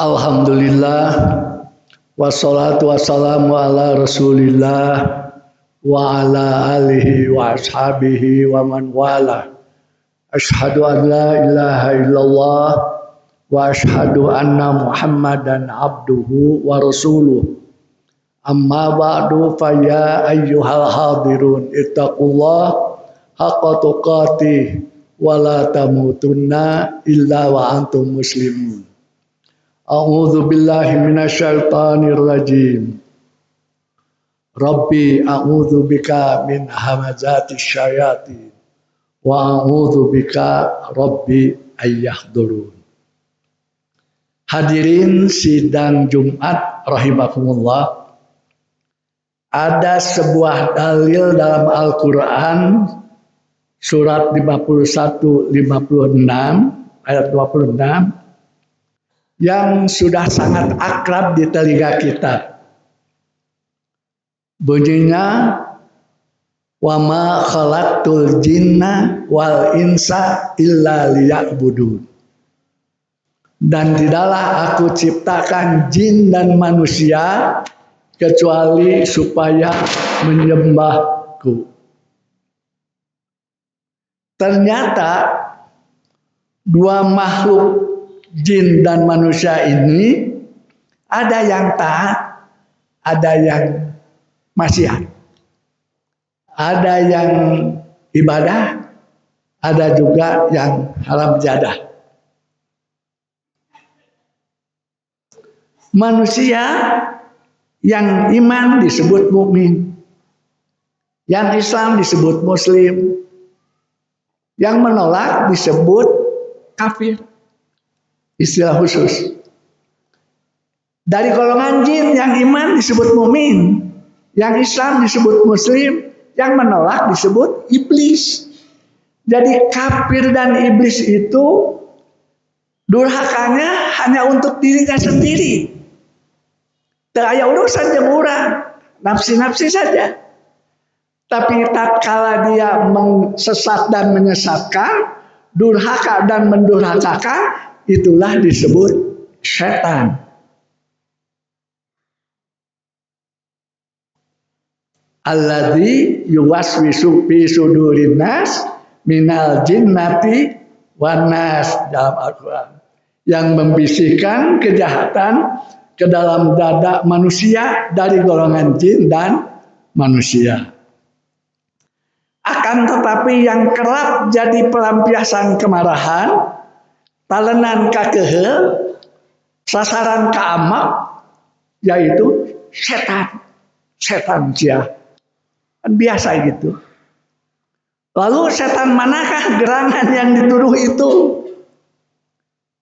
Alhamdulillah wassalatu wassalamu ala Rasulillah wa ala alihi wa ashabihi wa man wala. Asyhadu an la ilaha illallah wa asyhadu anna Muhammadan abduhu wa rasuluh. Amma ba'du fa ya ayyuhal hadirun ittaqullah haqqa tuqatih wa la tamutunna illa wa antum muslimun. A'udzu billahi minasyaitonir rajim. Rabbi a'udzu bika min hamazatis syayatin wa a'udzu bika rabbi ayyahdurun. Hadirin sidang Jumat rahimakumullah. Ada sebuah dalil dalam Al-Qur'an surat 51 56 ayat 26 yang sudah sangat akrab di telinga kita. Bunyinya wa ma khalaqtul jinna wal insa illa liya'budun. Dan tidaklah aku ciptakan jin dan manusia kecuali supaya menyembahku. Ternyata dua makhluk jin dan manusia ini ada yang taat, ada yang maksiat. Ada yang ibadah, ada juga yang haram jadah. Manusia yang iman disebut mukmin, yang Islam disebut muslim, yang menolak disebut kafir. Istilah khusus. Dari golongan jin yang iman disebut mukmin, yang Islam disebut muslim, yang menolak disebut iblis. Jadi kafir dan iblis itu durhakanya hanya untuk dirinya sendiri. Teu aya urusan jeung urang, nafsi-nafsi saja. Tapi tatkala dia sesat dan menyesatkan, durhaka dan mendurhakakan, itulah disebut setan. Alladzi yuwaswisu fi sudurin nas minal jinnati wan nas dalam Al-Qur'an. Yang membisikkan kejahatan ke dalam dada manusia dari golongan jin dan manusia. Akan tetapi yang kerap jadi pelampiasan kemarahan, talenan kakeuheul, sasaran kaamak, yaitu setan cia. Biasa gitu. Lalu setan manakah gerangan yang dituduh itu?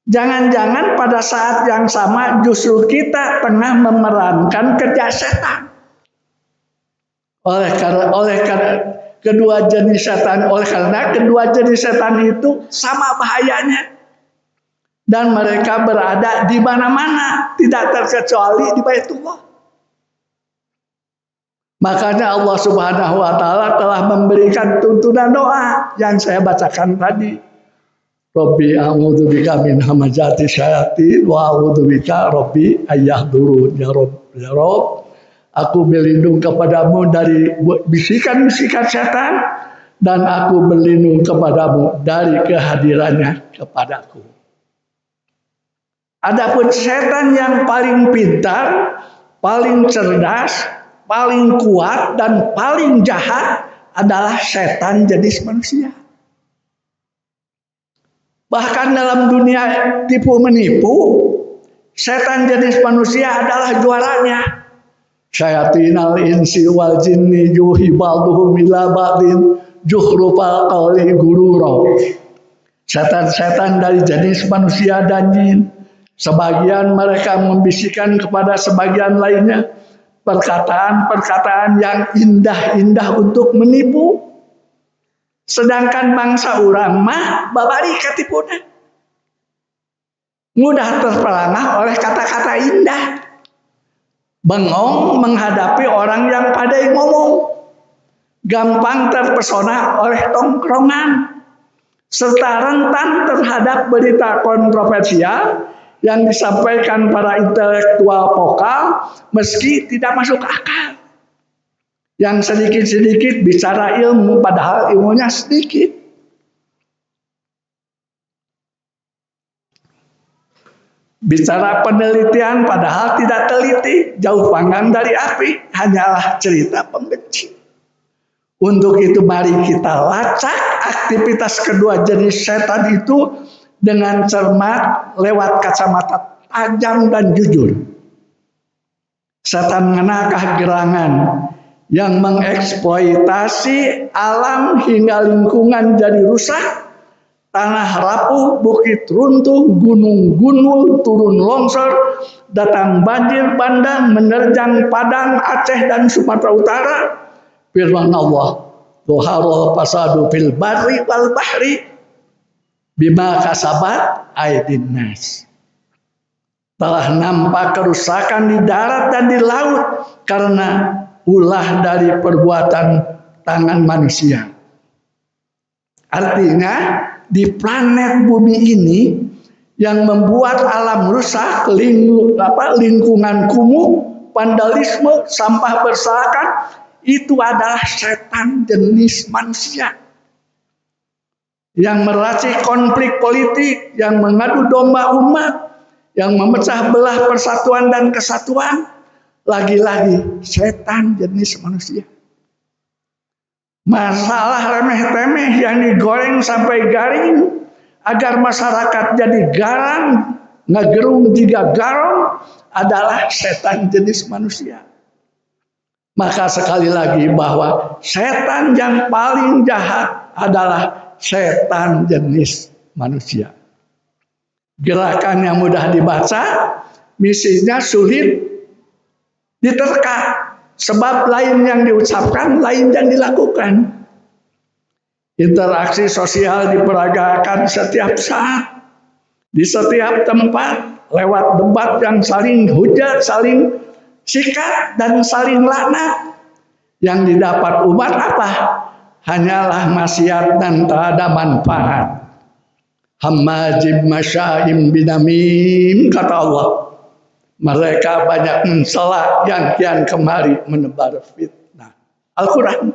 Jangan-jangan pada saat yang sama justru kita tengah memerankan kerja setan. Oleh karena kedua jenis setan itu sama bahayanya. Dan mereka berada di mana-mana, tidak terkecuali di Baitullah. Makanya Allah Subhanahu wa taala telah memberikan tuntunan doa yang saya bacakan tadi. Rabbi a'udzu bika min hamazatis syayatin wa a'udzu bika rabbi ayyahdurun. Ya Rabb, aku berlindung kepadamu dari bisikan-bisikan setan dan aku berlindung kepadamu dari kehadirannya kepadaku. Adapun setan yang paling pintar, paling cerdas, paling kuat dan paling jahat adalah setan jenis manusia. Bahkan dalam dunia tipu menipu, setan jenis manusia adalah juaranya. Syayatinal insi wal jinni yuhi ba'duhum ila ba'din juhrufal qawli gurura. Setan-setan dari jenis manusia dan jin, sebagian mereka membisikkan kepada sebagian lainnya perkataan-perkataan yang indah-indah untuk menipu. Sedangkan bangsa urang mah babari katipuna. Mudah terperangah oleh kata-kata indah. Bengong menghadapi orang yang pandai ngomong. Gampang terpesona oleh tongkrongan. Serta rentan terhadap berita kontroversial yang disampaikan para intelektual vokal meski tidak masuk akal. Yang sedikit-sedikit bicara ilmu padahal ilmunya sedikit. Bicara penelitian padahal tidak teliti, jauh panggang dari api, hanyalah cerita pembenci. Untuk itu mari kita lacak aktivitas kedua jenis setan itu dengan cermat lewat kacamata tajam dan jujur. Setan mengenakah gerangan yang mengeksploitasi alam hingga lingkungan jadi rusak, tanah rapuh, bukit runtuh, gunung gunung turun longsor, datang banjir bandang menerjang Padang, Aceh dan Sumatera Utara. Firman Allah, "Dhaharul fasadu fil barri wal bahri bima kasabat aydin nas." Telah nampak kerusakan di darat dan di laut karena ulah dari perbuatan tangan manusia. Artinya di planet bumi ini yang membuat alam rusak, lingkungan kumuh, vandalisme, sampah berserakan, itu adalah setan jenis manusia yang meracik konflik politik, yang mengadu domba umat, yang memecah belah persatuan dan kesatuan. Lagi-lagi setan jenis manusia. Masalah remeh-temeh yang digoreng sampai garing agar masyarakat jadi garang, ngegerung juga garong, adalah setan jenis manusia. Maka sekali lagi bahwa setan yang paling jahat adalah setan jenis manusia. Gerakan yang mudah dibaca, misinya sulit diterka, sebab lain yang diucapkan, lain yang dilakukan. Interaksi sosial diperagakan setiap saat, di setiap tempat, lewat debat yang saling hujat, saling sikat dan saling laknat. Yang didapat umat apa? Hanyalah maksiat dan tak ada manfaat. Hammajim masya'im binamim, kata Allah. Mereka banyak mencela yang kian kemari menebar fitnah. Al-Quran.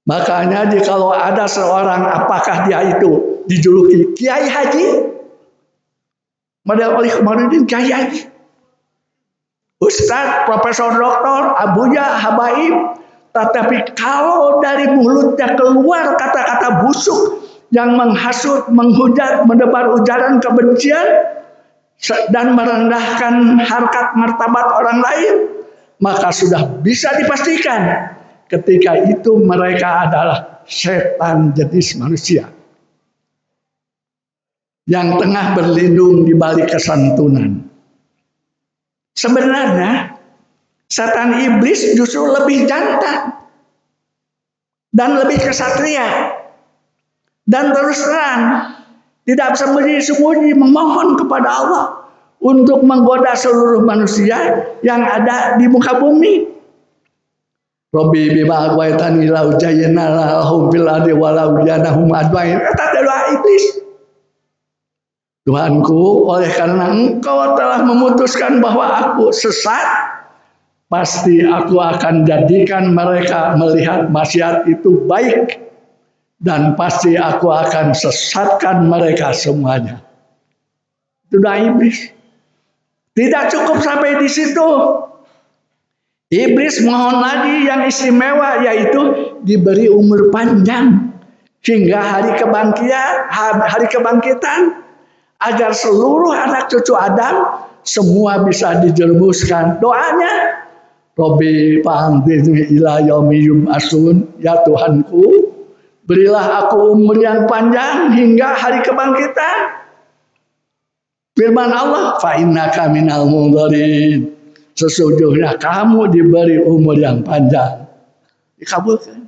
Makanya kalau ada seorang, apakah dia itu dijuluki Kiai Haji? Model oleh Komarudin Kiai Haji. Ustadz, Profesor Doktor, Abuya, Habaib. Tetapi kalau dari mulutnya keluar kata-kata busuk yang menghasut, menghujat, menebar ujaran kebencian dan merendahkan harkat martabat orang lain, maka sudah bisa dipastikan ketika itu mereka adalah setan jenis manusia yang tengah berlindung di balik kesantunan. Sebenarnya setan iblis justru lebih jantan dan lebih kesatria, dan terus terang tidak sembunyi-sembunyi memohon kepada Allah untuk menggoda seluruh manusia yang ada di muka bumi. Rabbi bima agwaitani lau jayyana lahum fil ardi walau janahum adwain. Kata doa iblis. Tuhanku, oleh karena engkau telah memutuskan bahwa aku sesat, pasti aku akan jadikan mereka melihat maksiat itu baik, dan pasti aku akan sesatkan mereka semuanya. Itu doa iblis. Tidak cukup sampai di situ. Iblis mohon lagi yang istimewa, yaitu diberi umur panjang hingga hari kebangkitan, agar seluruh anak cucu Adam semua bisa dijerumuskan. Doanya, Rabbi fa'amdini ila yaumi yub'atsun, ya Tuhanku, berilah aku umur yang panjang hingga hari kebangkitan. Firman Allah, fa innaka minal mundharin, sesungguhnya kamu diberi umur yang panjang. Dikabulkan.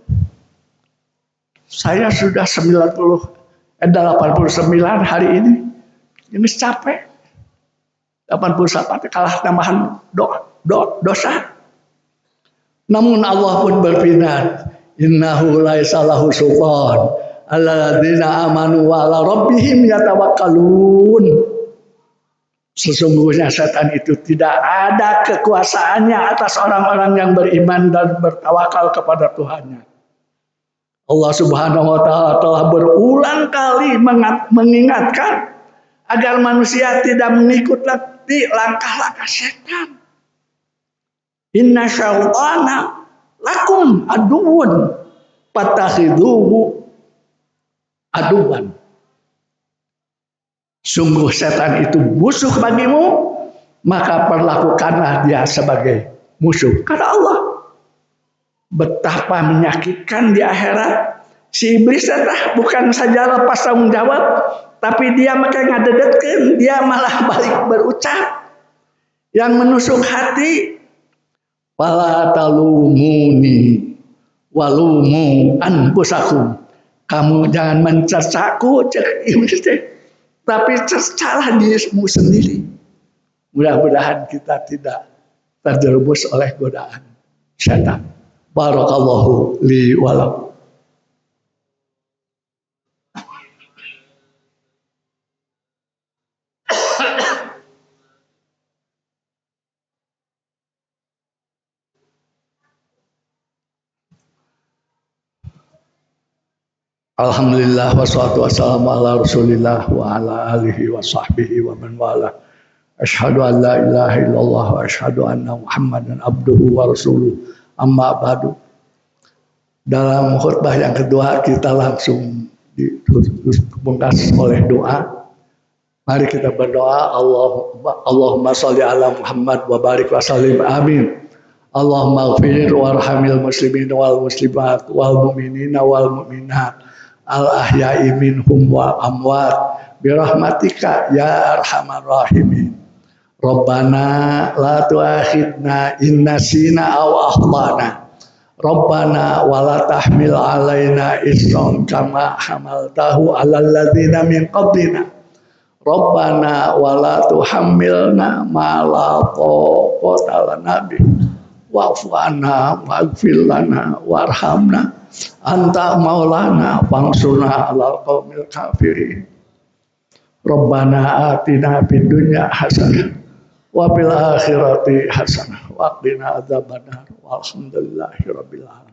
Saya sudah 89 hari ini capek. 81 kalah tambahan dosa. Namun Allah pun berfirman, innahu laisa lahu sultan alladzina amanu wa ala rabbihim yatawakkalun. Sesungguhnya setan itu tidak ada kekuasaannya atas orang-orang yang beriman dan bertawakal kepada Tuhannya. Allah Subhanahu wa taala telah berulang kali mengingatkan agar manusia tidak mengikuti langkah-langkah setan. Inna syaitana lakum aduwwun fattakhidhuhu aduwan. Sungguh setan itu musuh bagimu, maka perlakukanlah dia sebagai musuh. Kata Allah. Betapa menyakitkan di akhirat. Si iblis bukan saja lepas tanggung jawab, tapi dia makanya ngadedetkeun, dia malah balik berucap yang menusuk hati. Wala talumuni walumu anfusakum. Kamu jangan mencercaku, cek iblis teh, tapi cercalah dirimu sendiri. Mudah-mudahan kita tidak terjerumus oleh godaan setan. Barakallahu li wa lakum. Alhamdulillah wassalatu wassalamu ala Rasulillah wa ala alihi wa sahbihi wa man wala. Asyhadu an la ilaha illallah wa asyhadu anna Muhammadan abduhu wa rasuluh. Amma ba'du. Dalam khutbah yang kedua kita langsung dibungkas oleh doa. Mari kita berdoa. Allahumma sholli ala Muhammad wa barik wa sallim. Amin. Allahumma ighfir warhamil muslimin wal muslimat wal mu'minina wal mu'minat al ahya'i minhum wa amwat bi rahmatika ya arhamar rahimin. Rabbana la tu'akhidna in nasina aw akhtana. Rabbana wa la tahmil alaina isran kama hamaltahu 'alal ladzina min qablina. Rabbana wa la tuhammilna ma la taqata lana bih. Wa'fu 'anna waghfir lana warhamna anta maulana fansurna 'alal qaumil kafirin. Rabbana atina fid dunya hasanah wa fil akhirati hasanah wa qina adzabannar. Walhamdulillahirabbil alamin.